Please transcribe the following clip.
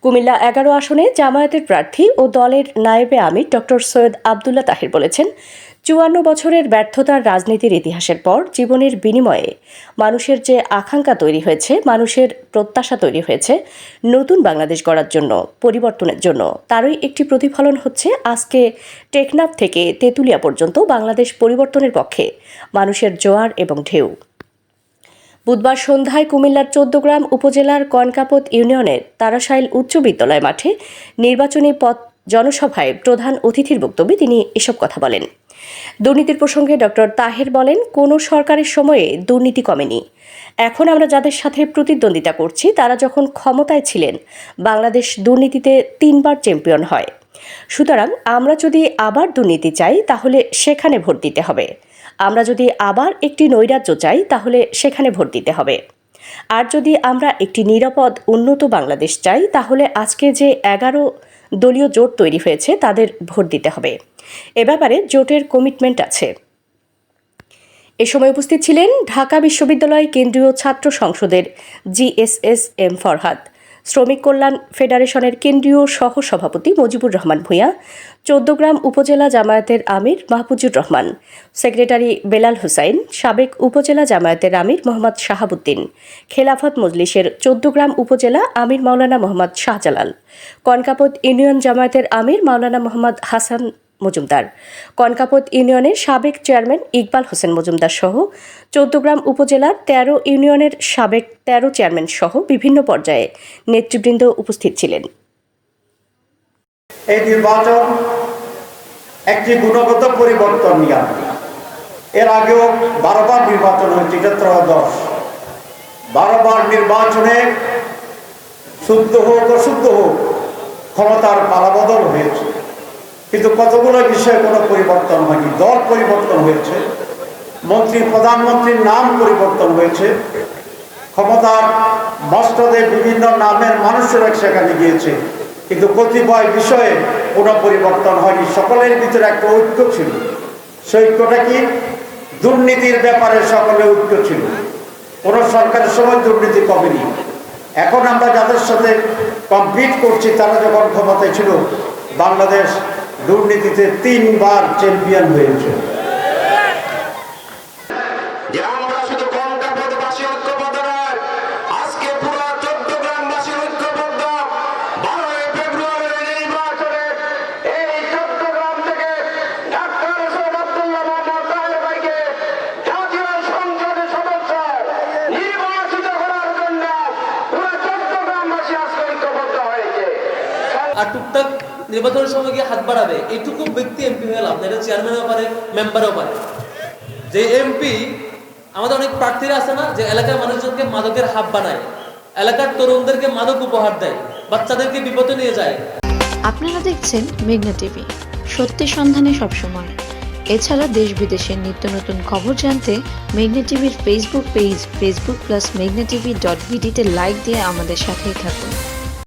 কুমিল্লা ১১ আসনে জামায়াতের প্রার্থী ও দলের নায়েবে আমির ডক্টর সৈয়দ আবদুল্লাহ তাহির বলেছেন, ৫৪ বছরের ব্যর্থতার রাজনীতির ইতিহাসের পর জীবনের বিনিময়ে মানুষের যে আকাঙ্ক্ষা তৈরি হয়েছে, মানুষের প্রত্যাশা তৈরি হয়েছে নতুন বাংলাদেশ গড়ার জন্য, পরিবর্তনের জন্য, তারই একটি প্রতিফলন হচ্ছে আজকে টেকনাফ থেকে তেঁতুলিয়া পর্যন্ত বাংলাদেশ পরিবর্তনের পক্ষে মানুষের জোয়ার এবং ঢেউ। বুধবার সন্ধ্যায় কুমিল্লার ১৪গ্রাম উপজেলার কনকাপত ইউনিয়নের তারাশাইল উচ্চ বিদ্যালয় মাঠে নির্বাচনী পথ জনসভায় প্রধান অতিথির বক্তব্যে তিনি এসব কথা বলেন। দুর্নীতির প্রসঙ্গে ডক্টর তাহের বলেন, কোনো সরকারের সময়ে দুর্নীতি কমেনি। এখন আমরা যাদের সাথে প্রতিদ্বন্দ্বিতা করছি তারা যখন ক্ষমতায় ছিলেন বাংলাদেশ দুর্নীতিতে ৩বার চ্যাম্পিয়ন হয়। সুতরাং আমরা যদি আবার দুর্নীতি চাই তাহলে সেখানে ভোট দিতে হবে। আমরা যদি আবার একটি নৈরাজ্য চাই তাহলে সেখানে ভোট দিতে হবে। আর যদি আমরা একটি নিরাপদ উন্নত বাংলাদেশ চাই তাহলে আজকে যে ১১ দলীয় জোট তৈরি হয়েছে তাদের ভোট দিতে হবে। এ ব্যাপারে জোটের কমিটমেন্ট আছে। এ সময় উপস্থিত ছিলেন ঢাকা বিশ্ববিদ্যালয় কেন্দ্রীয় ছাত্র সংসদের জিএসএস এম ফরহাদ, শ্রমিক কল্যাণ ফেডারেশনের কেন্দ্রীয় সহসভাপতি মুজিবুর রহমান ভূঁইয়া, ১৪গ্রাম উপজেলা জামায়াতের আমির মাহফুজুর রহমান, সেক্রেটারি বেলাল হুসাইন, সাবেক উপজেলা জামায়াতের আমির মোহাম্মদ শাহাবুদ্দিন, খেলাফত মজলিসের ১৪গ্রাম উপজেলা আমির মাওলানা মোহাম্মদ শাহজালাল, কনকাপত ইউনিয়ন জামায়াতের আমির মাওলানা মোহাম্মদ হাসান মজুমদার, কনকাপত ইউনিয়নের সাবেক চেয়ারম্যান ইকবাল হোসেন মজুমদার সহ ১৪গ্রাম উপজেলার ১৩ ইউনিয়নের সাবেক ১৩ চেয়ারম্যান সহ বিভিন্ন পর্যায়ে নেতৃবৃন্দ উপস্থিত ছিলেন। এই নির্বাচন একটি গুণগত পরিবর্তন নিয়ে আসবে। এর আগেও ১২বার নির্বাচন হয়েছে, এটা ত্রয়োদশ। ১২বার নির্বাচনে শুদ্ধ হোক অশুদ্ধ হোক ক্ষমতার পালাবদল হয়েছে, কিন্তু কতগুলো বিষয়ে কোনো পরিবর্তন হয়নি। দল পরিবর্তন হয়েছে, মন্ত্রী প্রধানমন্ত্রীর নাম পরিবর্তন হয়েছে, ক্ষমতার মস্তদে বিভিন্ন নামের মানুষেরা সেখানে গিয়েছে, কিন্তু কতিপয় বিষয়ে কোনো পরিবর্তন হয়নি। সকলের ভিতরে একটা ঐক্য ছিল। সেই ঐক্যটা কি? দুর্নীতির ব্যাপারে সকলে ঐক্য ছিল। কোনো সরকারের সময় দুর্নীতি কমেনি। এখন আমরা যাদের সাথে কম্পিট করছি তারা যখন ক্ষমতায় ছিল বাংলাদেশ দুর্নীতিতে ৩বার চ্যাম্পিয়ন হয়েছে। আর টুকটাক নির্বাচনের সময় গিয়ে হাত বাড়াবে এইটুকু ব্যক্তি এমপি হয়ে লাভ, এটা চেয়ারম্যানও পারে, মেম্বারও পারে। যে এমপি, আমাদের অনেক প্রার্থীরা আছে না, যে এলাকার মানুষজনকে মাদকের হাব বানায়, এলাকার তরুণদেরকে মাদক উপহার দেয়, বাচ্চাদেরকে বিপদে নিয়ে যায়। আপনারা দেখছেন মেঘনা টিভি, সত্যি সন্ধানে সবসময়। এছাড়া দেশ বিদেশের নিত্য নতুন খবর জানতে মেঘনা টিভির ফেসবুক পেজ facebook+meghna tv.bd তে লাইক দিয়ে আমাদের সাথেই থাকুন।